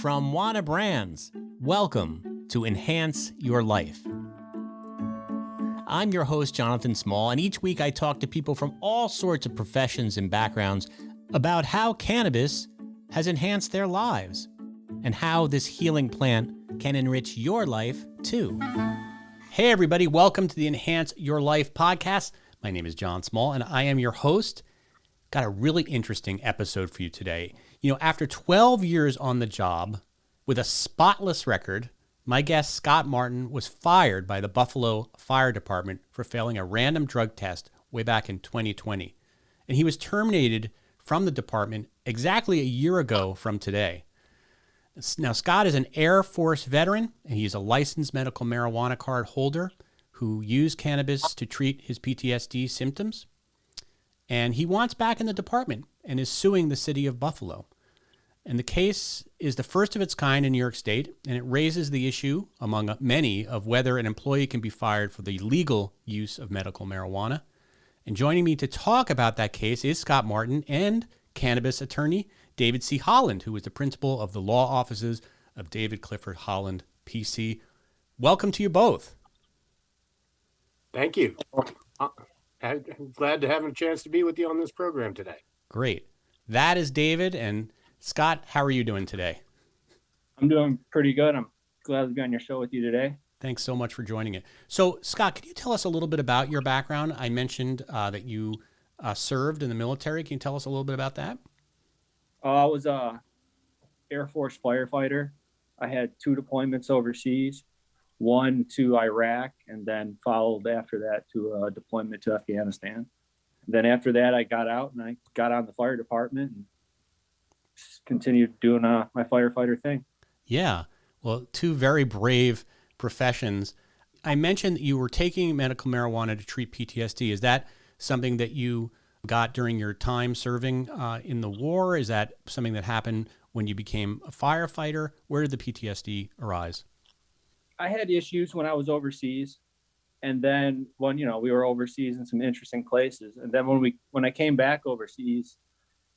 From Wana Brands, welcome to Enhance Your Life. I'm your host, Jonathan Small, and each week I talk to people from all sorts of professions and backgrounds about how cannabis has enhanced their lives and how this healing plant can enrich your life too. Hey everybody, welcome to the Enhance Your Life podcast. My name is John Small and I am your host. Got a really interesting episode for you today. You know, after 12 years on the job with a spotless record, my guest Scott Martin was fired by the Buffalo Fire Department for failing a random drug test way back in 2020. And he was terminated from the department exactly a year ago from today. Now, Scott is an Air Force veteran, and he's a licensed medical marijuana card holder who used cannabis to treat his PTSD symptoms. And he wants back in the department and is suing the city of Buffalo. And the case is the first of its kind in New York State, and it raises the issue, among many, of whether an employee can be fired for the legal use of medical marijuana. And joining me to talk about that case is Scott Martin and cannabis attorney David C. Holland, who is the principal of the law offices of David Clifford Holland, PC. Welcome to you both. Thank you. I'm glad to have a chance to be with you on this program today. Great. That is David. And Scott, how are you doing today? I'm doing pretty good. I'm glad to be on your show with you today. Thanks so much for joining it. So, Scott, could you tell us a little bit about your background? I mentioned that you served in the military. Can you tell us a little bit about that? I was a Air Force firefighter. I had 2 deployments overseas, one to Iraq, and then followed after that to a deployment to Afghanistan. And then after that, I got out and I got on the fire department and continued doing my firefighter thing. Yeah. Well, 2 very brave professions. I mentioned that you were taking medical marijuana to treat PTSD. Is that something that you got during your time serving in the war? Is that something that happened when you became a firefighter? Where did the PTSD arise? I had issues when I was overseas. And then when, we were overseas in some interesting places. And then when I came back overseas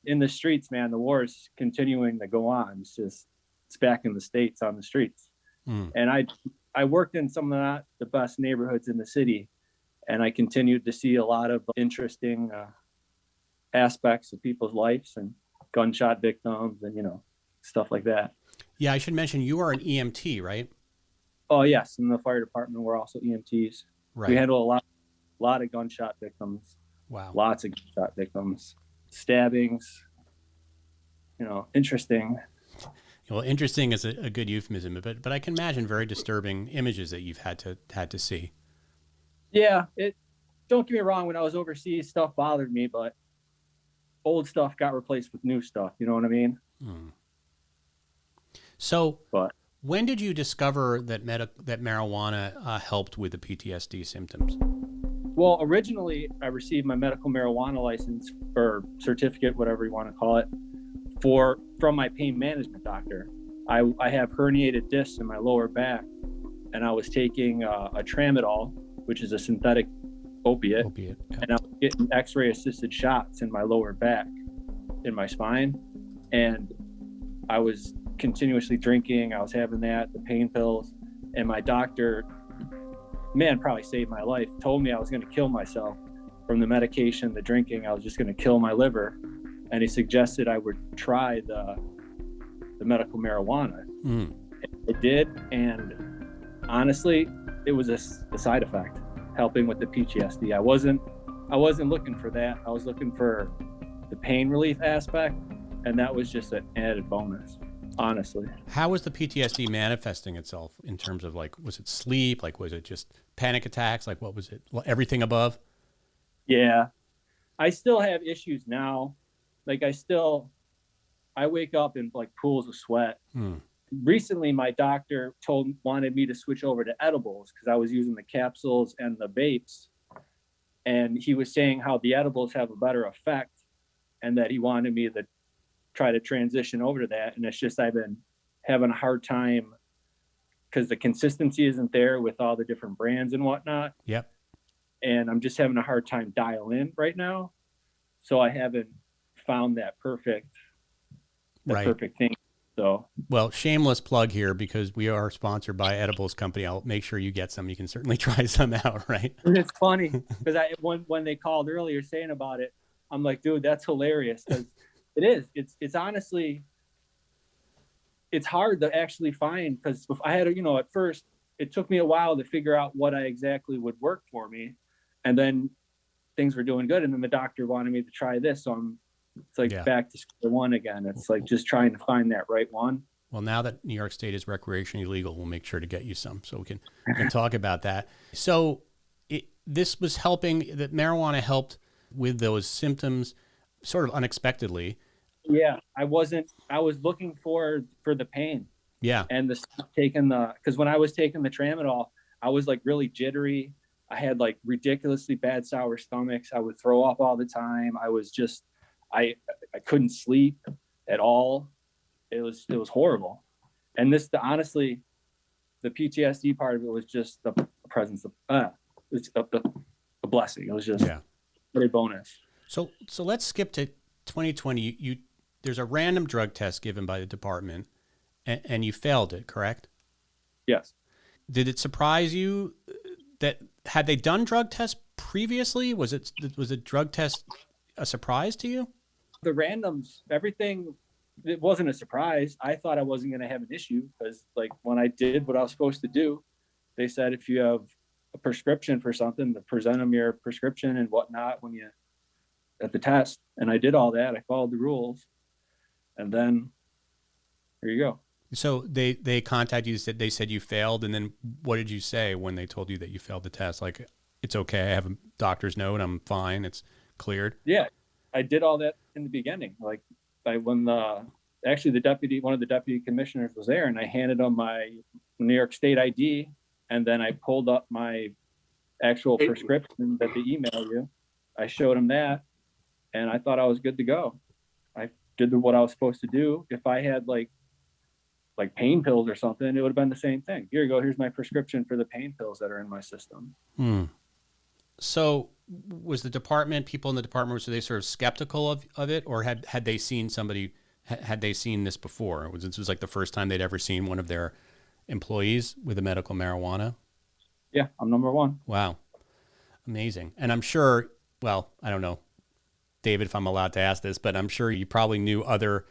in the streets, man, the war is continuing to go on. It's back in the States on the streets. And I worked in some of the best neighborhoods in the city. And I continued to see a lot of interesting aspects of people's lives and gunshot victims and, stuff like that. Yeah, I should mention you are an EMT, right? Oh, yes. In the fire department, we're also EMTs. Right. We handle a lot of gunshot victims. Wow. Lots of gunshot victims, stabbings, interesting. Well, interesting is a good euphemism, but I can imagine very disturbing images that you've had to see. Yeah, don't get me wrong, when I was overseas, stuff bothered me, but old stuff got replaced with new stuff. You know what I mean? So, when did you discover that marijuana helped with the PTSD symptoms? Well, originally, I received my medical marijuana license or certificate, whatever you want to call it, from my pain management doctor. I have herniated discs in my lower back, and I was taking a tramadol, which is a synthetic opiate. Yeah. And I was getting X-ray assisted shots in my lower back, in my spine, and I was continuously drinking. I was having the pain pills, and my doctor, probably saved my life, told me I was going to kill myself from the medication, the drinking. I was just going to kill my liver, and he suggested I would try the medical marijuana. I did, and honestly, it was a side effect, helping with the PTSD. I wasn't looking for that. I was looking for the pain relief aspect, and that was just an added bonus, honestly. How was the PTSD manifesting itself in terms of was it sleep? Was it just panic attacks? What was it? Well, everything above? Yeah. I still have issues now. I wake up in pools of sweat. Recently, my doctor wanted me to switch over to edibles because I was using the capsules and the vapes. And he was saying how the edibles have a better effect and that he wanted me to try to transition over to that. And it's just, I've been having a hard time because the consistency isn't there with all the different brands and whatnot. Yep. And I'm just having a hard time dial in right now. So I haven't found that perfect thing. So, Well, shameless plug here because we are sponsored by Edibles Company. I'll make sure you get some. You can certainly try some out, right? it's funny because when they called earlier saying about it, I'm like, dude, that's hilarious, because it is. It's honestly, it's hard to actually find, because if I had, at first it took me a while to figure out what I exactly would work for me, and then things were doing good, and then the doctor wanted me to try this, so it's like back to square one again. It's like just trying to find that right one. Well, now that New York State is recreationally legal, we'll make sure to get you some so we can talk about that. So this was helping, that marijuana helped with those symptoms sort of unexpectedly. Yeah, I was looking for the pain. Yeah. And because when I was taking the tramadol, I was like really jittery. I had like ridiculously bad sour stomachs. I would throw up all the time. I was just, I couldn't sleep at all. It was horrible. And honestly, the PTSD part of it was just the presence of, it's a blessing. It was just a bonus. So let's skip to 2020. There's a random drug test given by the department and you failed it, correct? Yes. Did it surprise you that had they done drug tests previously? Was a drug test a surprise to you? The randoms, everything, it wasn't a surprise. I thought I wasn't going to have an issue because, like, when I did what I was supposed to do, they said if you have a prescription for something, to present them your prescription and whatnot when you at the test. And I did all that. I followed the rules, and then here you go. So they contacted you, they said you failed, and then what did you say when they told you that you failed the test? Like, it's okay, I have a doctor's note, I'm fine, it's cleared. Yeah, I did all that in the beginning. Like, when one of the deputy commissioners was there, and I handed him my New York State ID, and then I pulled up my actual prescription that they email you. I showed him that, and I thought I was good to go. I did what I was supposed to do. If I had like pain pills or something, it would have been the same thing. Here you go. Here's my prescription for the pain pills that are in my system. So was the department, people in the department, were they sort of skeptical of it, or had they seen somebody, had they seen this before? This was like the first time they'd ever seen one of their employees with a medical marijuana? Yeah, I'm number one. Wow. Amazing. And I'm sure, well, I don't know, David, if I'm allowed to ask this, but I'm sure you probably knew other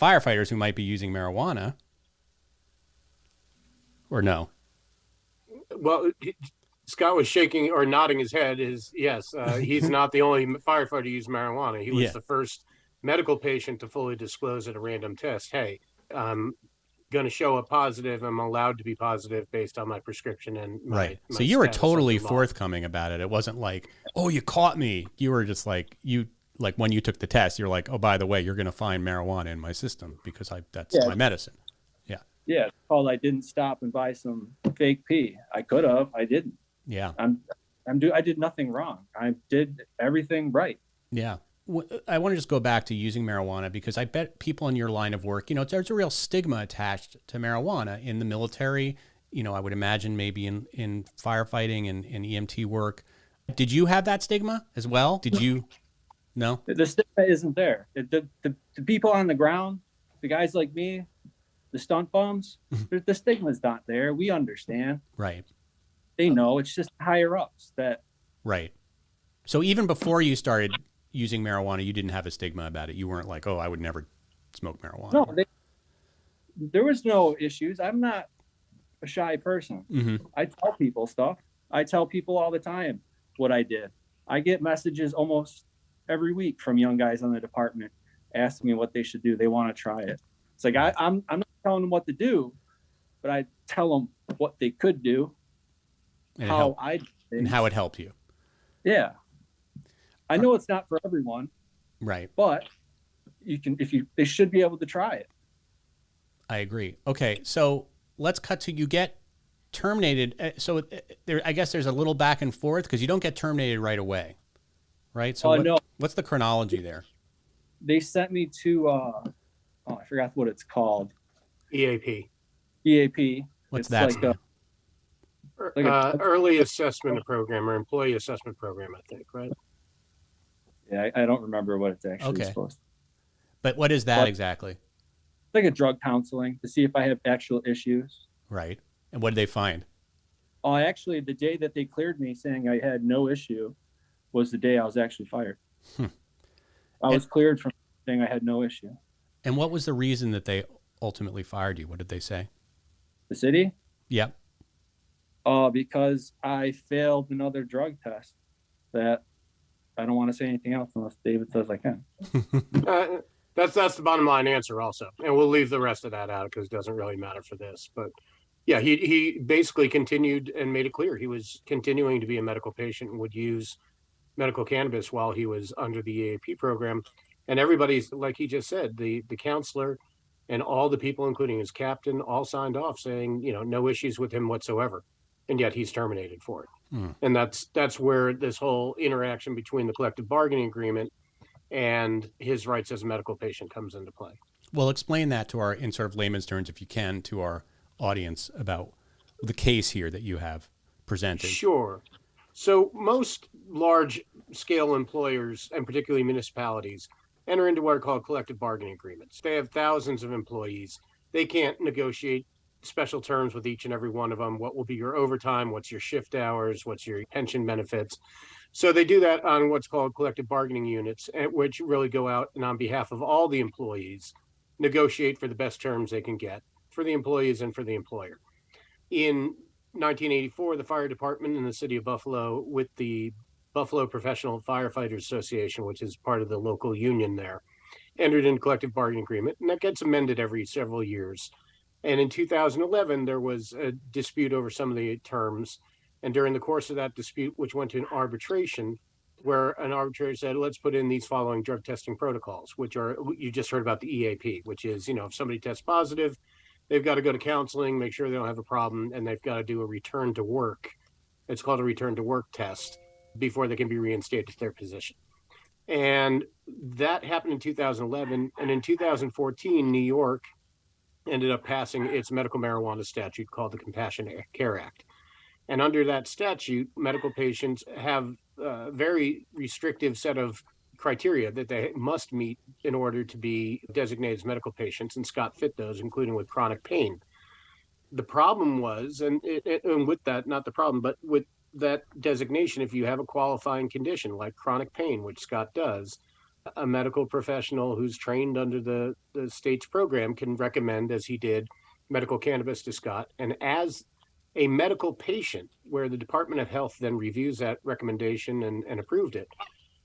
firefighters who might be using marijuana. Or no? Well, Scott was shaking or nodding his head. Yes, he's not the only firefighter to use marijuana. He was the first medical patient to fully disclose at a random test, hey, I'm going to show a positive. I'm allowed to be positive based on my prescription and my So you were totally forthcoming about it. It wasn't like, oh, you caught me. You were just like, when you took the test, you're like, oh, by the way, you're going to find marijuana in my system because that's my medicine. Yeah, it's called I didn't stop and buy some fake pee. I could have. I didn't. Yeah. I did nothing wrong. I did everything right. Yeah. I want to just go back to using marijuana because I bet people in your line of work, there's a real stigma attached to marijuana in the military. I would imagine maybe in firefighting and EMT work. Did you have that stigma as well? Did you? No? The stigma isn't there. The people on the ground, the guys like me, the stunt bums, the stigma's not there. We understand. Right. They know. It's just higher ups that. Right. So even before you started using marijuana, you didn't have a stigma about it. You weren't like, oh, I would never smoke marijuana. No, there was no issues. I'm not a shy person. Mm-hmm. I tell people stuff. I tell people all the time what I did. I get messages almost every week from young guys on the department asking me what they should do. They want to try it. It's like, I'm not telling them what to do, but I tell them what they could do, and how it helped you. Yeah. I know it's not for everyone. Right. But they should be able to try it. I agree. Okay. So let's cut to, you get terminated. So I guess there's a little back and forth because you don't get terminated right away. Right. So no. What's the chronology there? They sent me to, I forgot what it's called. EAP. What's it's that? Like early assessment program or employee assessment program, I think, right? Yeah, I don't remember what it's actually supposed to. But what is that exactly? like a drug counseling to see if I have actual issues. Right. And what did they find? Oh, actually, the day that they cleared me saying I had no issue was the day I was actually fired. Hmm. I was cleared from saying I had no issue. And what was the reason that they ultimately fired you? What did they say? The city? Yep. Because I failed another drug test that I don't want to say anything else unless David says I can. That's the bottom line answer also. And we'll leave the rest of that out because it doesn't really matter for this. But yeah, he basically continued and made it clear he was continuing to be a medical patient and would use medical cannabis while he was under the EAP program. And everybody's, like he just said, the counselor and all the people, including his captain, all signed off saying, no issues with him whatsoever. And yet he's terminated for it. And that's where this whole interaction between the collective bargaining agreement and his rights as a medical patient comes into play. Well, explain that to in sort of layman's terms, if you can, to our audience about the case here that you have presented. Sure. So most large-scale employers, and particularly municipalities, enter into what are called collective bargaining agreements. They have thousands of employees. They can't negotiate special terms with each and every one of them. What will be your overtime? What's your shift hours? What's your pension benefits? So they do that on what's called collective bargaining units, which really go out and on behalf of all the employees, negotiate for the best terms they can get for the employees and for the employer. In 1984, the fire department in the city of Buffalo, with the Buffalo Professional Firefighters Association, which is part of the local union there, entered into collective bargaining agreement, and that gets amended every several years. And in 2011, there was a dispute over some of the terms. And during the course of that dispute, which went to an arbitration, where an arbitrator said, let's put in these following drug testing protocols, which are, you just heard about the EAP, which is, if somebody tests positive, they've got to go to counseling, make sure they don't have a problem, and they've got to do a return to work. It's called a return to work test before they can be reinstated to their position. And that happened in 2011. And in 2014, New York ended up passing its medical marijuana statute called the Compassionate Care Act. And under that statute, medical patients have a very restrictive set of criteria that they must meet in order to be designated as medical patients, and Scott fit those, including with chronic pain. The problem was, and with that, not the problem, but with that designation, if you have a qualifying condition like chronic pain, which Scott does, a medical professional who's trained under the state's program can recommend, as he did, medical cannabis to Scott. And as a medical patient, where the Department of Health then reviews that recommendation and approved it,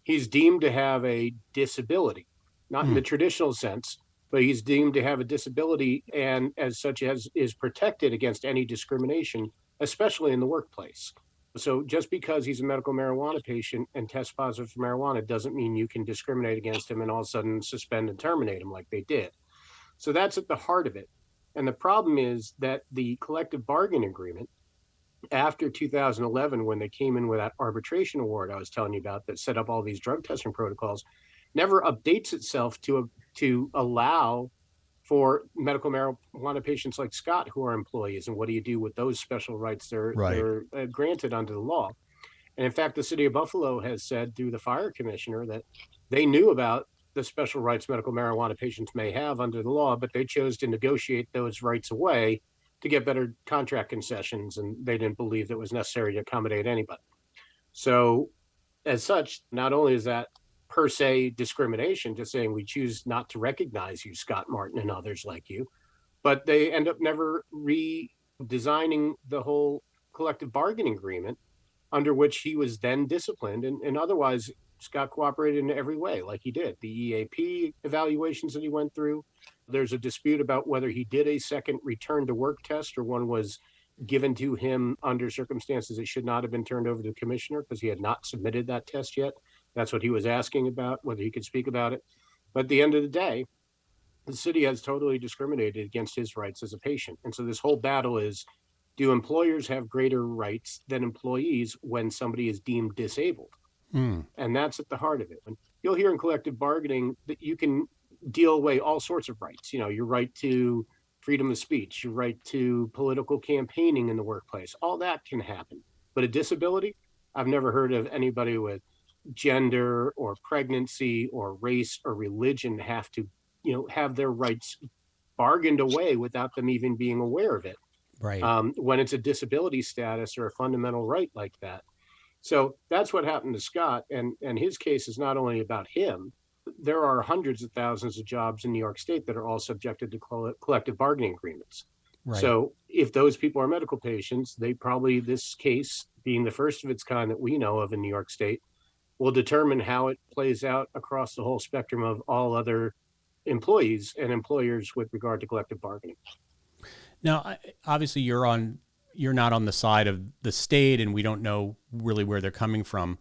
he's deemed to have a disability, not in the traditional sense, but he's deemed to have a disability, and as such as is protected against any discrimination, especially in the workplace. So just because he's a medical marijuana patient and tests positive for marijuana doesn't mean you can discriminate against him and all of a sudden suspend and terminate him like they did. So that's at the heart of it. And the problem is that the collective bargaining agreement, after 2011, when they came in with that arbitration award I was telling you about that set up all these drug testing protocols, never updates itself to allow for medical marijuana patients like Scott who are employees. And what do you do with those special rights they're granted under the law? And in fact, the city of Buffalo has said through the fire commissioner that they knew about the special rights medical marijuana patients may have under the law, but they chose to negotiate those rights away to get better contract concessions, and they didn't believe that was necessary to accommodate anybody. So as such, not only is that per se discrimination, just saying we choose not to recognize you, Scott Martin and others like you, but they end up never redesigning the whole collective bargaining agreement under which he was then disciplined. And otherwise, Scott cooperated in every way like he did. The EAP evaluations that he went through, there's a dispute about whether he did a second return to work test or one was given to him under circumstances that should not have been turned over to the commissioner because he had not submitted that test yet. That's what he was asking about, whether he could speak about it. But at the end of the day, the city has totally discriminated against his rights as a patient. And so this whole battle is, do employers have greater rights than employees when somebody is deemed disabled? And that's at the heart of it. And you'll hear in collective bargaining that you can deal away all sorts of rights. Your right to freedom of speech, your right to political campaigning in the workplace, all that can happen. But a disability, I've never heard of anybody with gender or pregnancy or race or religion have to, have their rights bargained away without them even being aware of it. Right. When it's a disability status or a fundamental right like that. So that's what happened to Scott. And his case is not only about him. There are hundreds of thousands of jobs in New York State that are all subjected to collective bargaining agreements. Right. So if those people are medical patients, they probably, this case being the first of its kind that we know of in New York State, will determine how it plays out across the whole spectrum of all other employees and employers with regard to collective bargaining. Now, obviously, you're not on the side of the state, and we don't know really where they're coming from.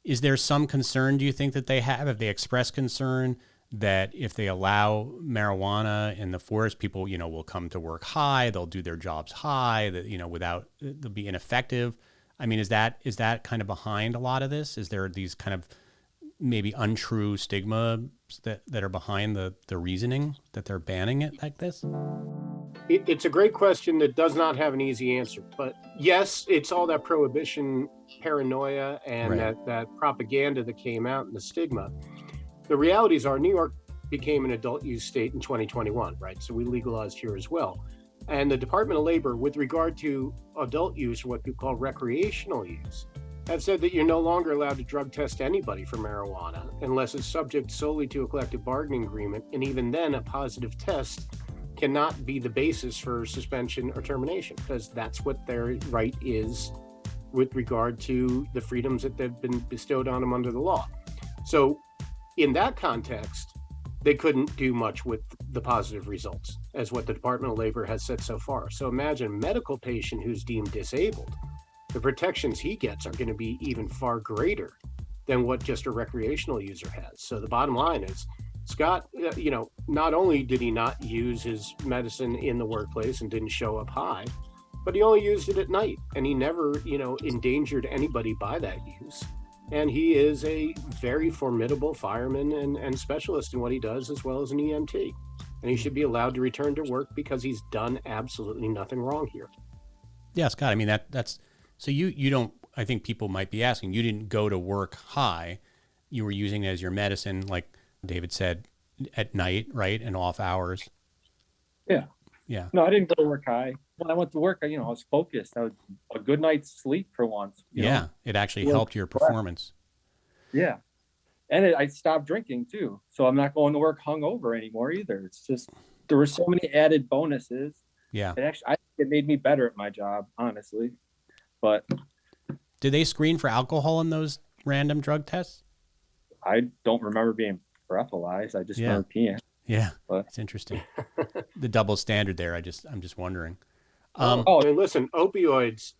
Is there some concern, do you think, that they have they expressed concern that if they allow marijuana in the forest, people, will come to work high, they'll do their jobs high, that, without, they'll be ineffective? I mean, is that kind of behind a lot of this? Is there these kind of maybe untrue stigmas that are behind the reasoning that they're banning it like this? It's a great question that does not have an easy answer. But yes, it's all that prohibition paranoia and Right. that propaganda that came out and the stigma. The realities are New York became an adult use state in 2021, right? So we legalized here as well. And the Department of Labor, with regard to adult use, what we call recreational use, have said that you're no longer allowed to drug test anybody for marijuana unless it's subject solely to a collective bargaining agreement. And even then, a positive test cannot be the basis for suspension or termination, because that's what their right is with regard to the freedoms that have been bestowed on them under the law. So in that context, they couldn't do much with the positive results as what the Department of Labor has said so far. So imagine a medical patient who's deemed disabled. The protections he gets are going to be even far greater than what just a recreational user has. So the bottom line is, Scott, not only did he not use his medicine in the workplace and didn't show up high, but he only used it at night, and he never, endangered anybody by that use. And he is a very formidable fireman and specialist in what he does, as well as an EMT. And he should be allowed to return to work because he's done absolutely nothing wrong here. Yeah, Scott, I mean, that's, so you don't, I think people might be asking, you didn't go to work high, you were using it as your medicine, like David said, at night, right? And off hours. Yeah. Yeah. No, I didn't go to work high. When I went to work, I was focused. I was a good night's sleep for once. Yeah. It actually helped your performance. Yeah. And I stopped drinking too. So I'm not going to work hungover anymore either. It's just, there were so many added bonuses. Yeah. I think it made me better at my job, honestly. But did they screen for alcohol in those random drug tests? I don't remember being breathalyzed. I just remember peeing. Yeah, but it's interesting. The double standard there. I'm just wondering. Listen, opioids,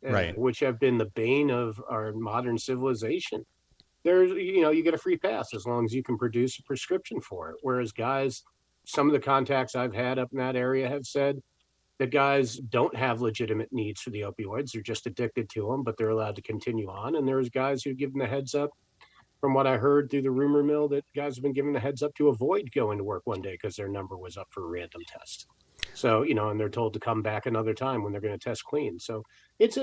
right, which have been the bane of our modern civilization. There's, you get a free pass as long as you can produce a prescription for it. Whereas guys, some of the contacts I've had up in that area have said that guys don't have legitimate needs for the opioids. They're just addicted to them, but they're allowed to continue on. And there's guys who give them the heads up. From what I heard through the rumor mill, that guys have been given the heads up to avoid going to work one day because their number was up for a random test. So, and they're told to come back another time when they're going to test clean. So it's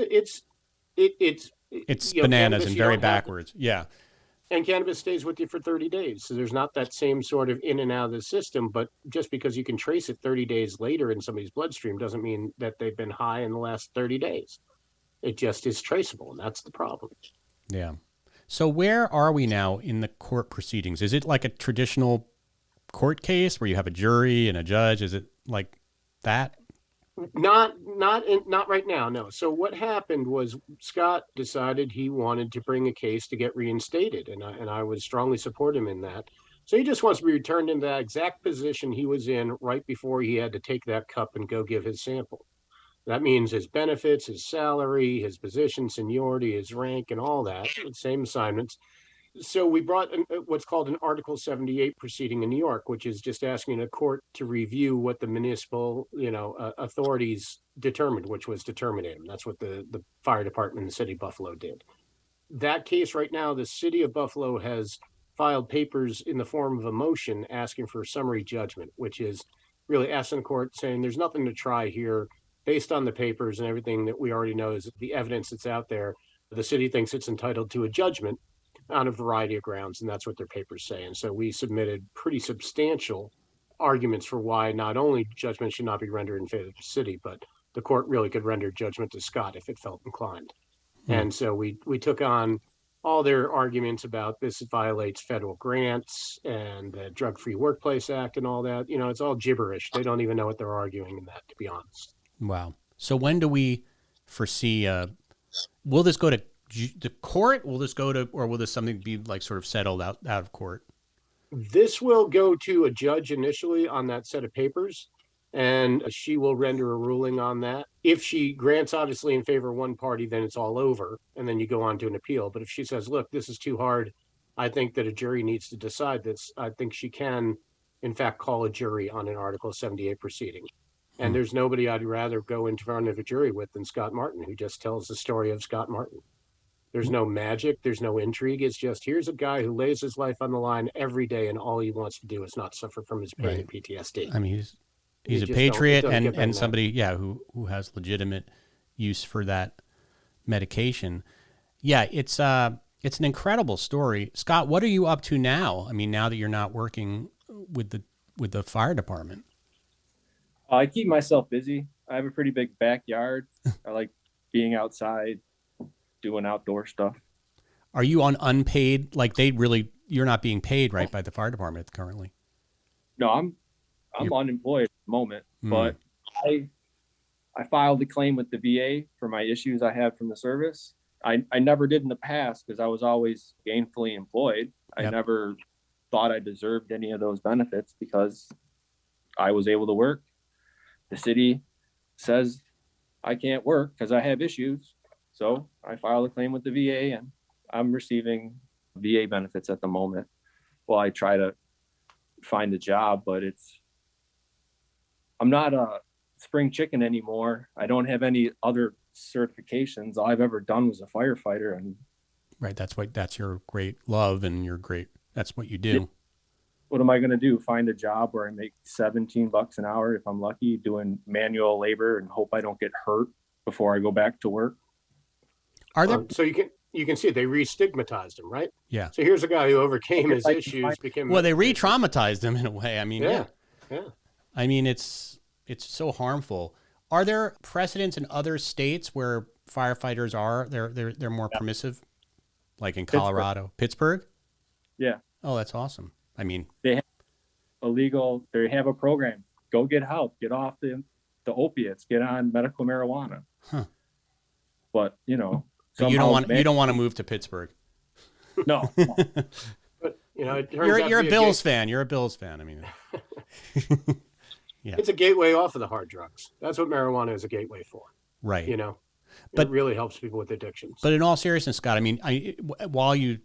bananas and very backwards. Yeah. And cannabis stays with you for 30 days. So there's not that same sort of in and out of the system, but just because you can trace it 30 days later in somebody's bloodstream doesn't mean that they've been high in the last 30 days. It just is traceable, and that's the problem. Yeah. So where are we now in the court proceedings? Is it like a traditional court case where you have a jury and a judge? Is it like that? Not right now, no. So what happened was Scott decided he wanted to bring a case to get reinstated, and I would strongly support him in that. So he just wants to be returned into that exact position he was in right before he had to take that cup and go give his sample. That means his benefits, his salary, his position, seniority, his rank, and all that, same assignments. So we brought what's called an Article 78 proceeding in New York, which is just asking a court to review what the municipal, authorities determined, which was to terminate him. That's what the fire department in the city of Buffalo did. That case right now, the city of Buffalo has filed papers in the form of a motion asking for a summary judgment, which is really asking the court saying there's nothing to try here. Based on the papers and everything that we already know is the evidence that's out there, the city thinks it's entitled to a judgment on a variety of grounds, and that's what their papers say. And so we submitted pretty substantial arguments for why not only judgment should not be rendered in favor of the city, but the court really could render judgment to Scott if it felt inclined. And so we took on all their arguments about this violates federal grants and the Drug-Free Workplace Act and all that. You know, it's all gibberish. They don't even know what they're arguing in that, to be honest. Wow. So when do we foresee, will this go to the court? Will this go to, or will this something be like sort of settled out of court? This will go to a judge initially on that set of papers, and she will render a ruling on that. If she grants obviously in favor of one party, then it's all over, and then you go on to an appeal. But if she says, look, this is too hard, I think that a jury needs to decide this, I think she can, in fact, call a jury on an Article 78 proceeding. And there's nobody I'd rather go in front of a jury with than Scott Martin, who just tells the story of Scott Martin. There's no magic. There's no intrigue. It's just, here's a guy who lays his life on the line every day, and all he wants to do is not suffer from his pain and PTSD. I mean, he's a patriot and somebody, who has legitimate use for that medication. Yeah, it's an incredible story. Scott, what are you up to now? I mean, now that you're not working with the fire department. I keep myself busy. I have a pretty big backyard. I like being outside, doing outdoor stuff. Are you on unpaid? Like you're not being paid, right, by the fire department currently? No, I'm unemployed at the moment, but I filed a claim with the VA for my issues I had from the service. I never did in the past because I was always gainfully employed. I never thought I deserved any of those benefits because I was able to work. The city says I can't work because I have issues. So I filed a claim with the VA and I'm receiving VA benefits at the moment while I try to find a job, but I'm not a spring chicken anymore. I don't have any other certifications. All I've ever done was a firefighter. And right. That's your great love and that's what you do. What am I going to do? Find a job where I make $17 an hour if I'm lucky, doing manual labor and hope I don't get hurt before I go back to work? Are there? So you can see they re-stigmatized him, right? Yeah. So here's a guy who overcame his issues, they re-traumatized him in a way. I mean, yeah. I mean, it's so harmful. Are there precedents in other states where firefighters they're more permissive, like in Colorado, Pittsburgh? Yeah. Oh, that's awesome. I mean, they have a program. Go get help. Get off the opiates. Get on medical marijuana. Huh. But you don't want to move to Pittsburgh. No. But it turns you're a Bills fan. You're a Bills fan. I mean, yeah. It's a gateway off of the hard drugs. That's what marijuana is a gateway for. Right. But it really helps people with addictions. But in all seriousness, Scott, I mean, while you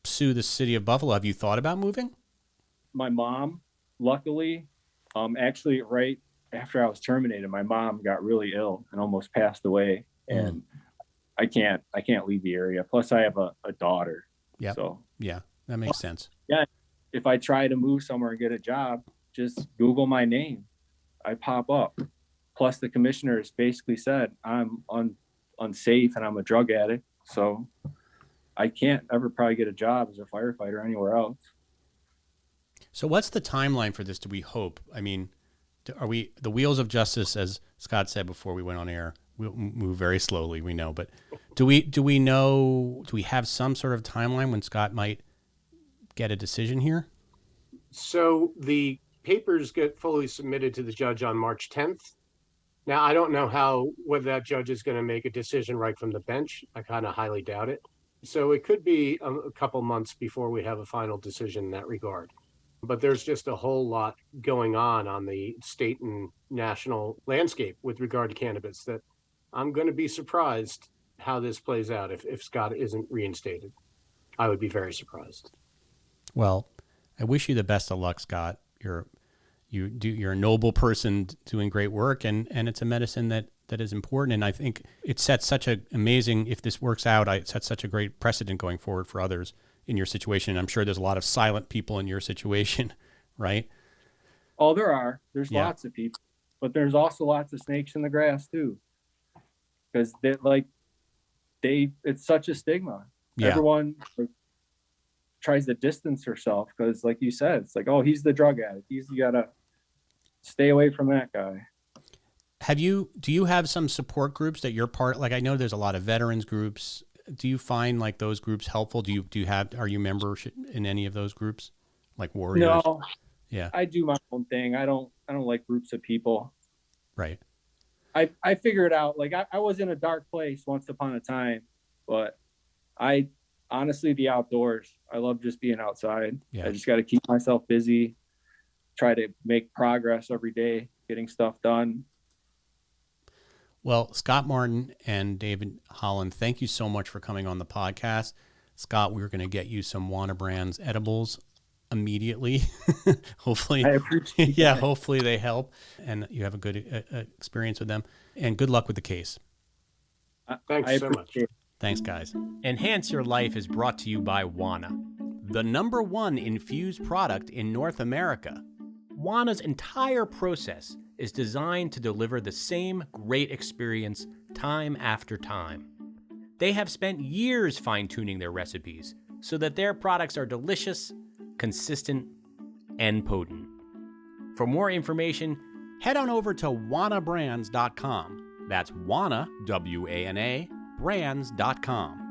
sue the city of Buffalo, have you thought about moving? My mom, luckily, actually right after I was terminated, my mom got really ill and almost passed away. And I can't leave the area. Plus I have a daughter. Yeah. So yeah, that makes sense. Yeah. If I try to move somewhere and get a job, just Google my name. I pop up. Plus the commissioners basically said I'm unsafe and I'm a drug addict. So I can't ever probably get a job as a firefighter anywhere else. So what's the timeline for this? Do we hope? I mean, are the wheels of justice, as Scott said before we went on air, will move very slowly, we know, but do we have some sort of timeline when Scott might get a decision here? So the papers get fully submitted to the judge on March 10th. Now, I don't know whether that judge is going to make a decision right from the bench. I kind of highly doubt it. So it could be a couple months before we have a final decision in that regard. But there's just a whole lot going on the state and national landscape with regard to cannabis that I'm going to be surprised how this plays out if Scott isn't reinstated. I would be very surprised. Well, I wish you the best of luck, Scott. You're a noble person doing great work, and it's a medicine that is important. And I think it sets such an amazing, if this works out, it sets such a great precedent going forward for others in your situation. I'm sure there's a lot of silent people in your situation, right? Oh, there's lots of people, but there's also lots of snakes in the grass too. Because it's such a stigma. Yeah. Everyone, tries to distance herself because, like you said, it's like, oh, he's the drug addict. You gotta stay away from that guy. Do you have some support groups that you're part? Like, I know there's a lot of veterans groups. Do you find like those groups helpful? Are you members in any of those groups, like Warriors? No, yeah, I do my own thing. I don't like groups of people. Right. I figured out, like, I was in a dark place once upon a time, but I honestly, the outdoors, I love just being outside. Yeah. I just got to keep myself busy, try to make progress every day, getting stuff done. Well, Scott Martin and David Holland, thank you so much for coming on the podcast. Scott, we're going to get you some Wana Brands edibles immediately. Hopefully. I appreciate Yeah, that. hopefully they help and you have a good experience with them. And good luck with the case. Thanks so much. Thanks, guys. Enhance Your Life is brought to you by Wana, the #1 infused product in North America. Wana's entire process is designed to deliver the same great experience time after time. They have spent years fine-tuning their recipes so that their products are delicious, consistent, and potent. For more information, head on over to wanabrands.com. That's Wana, W-A-N-A, brands.com.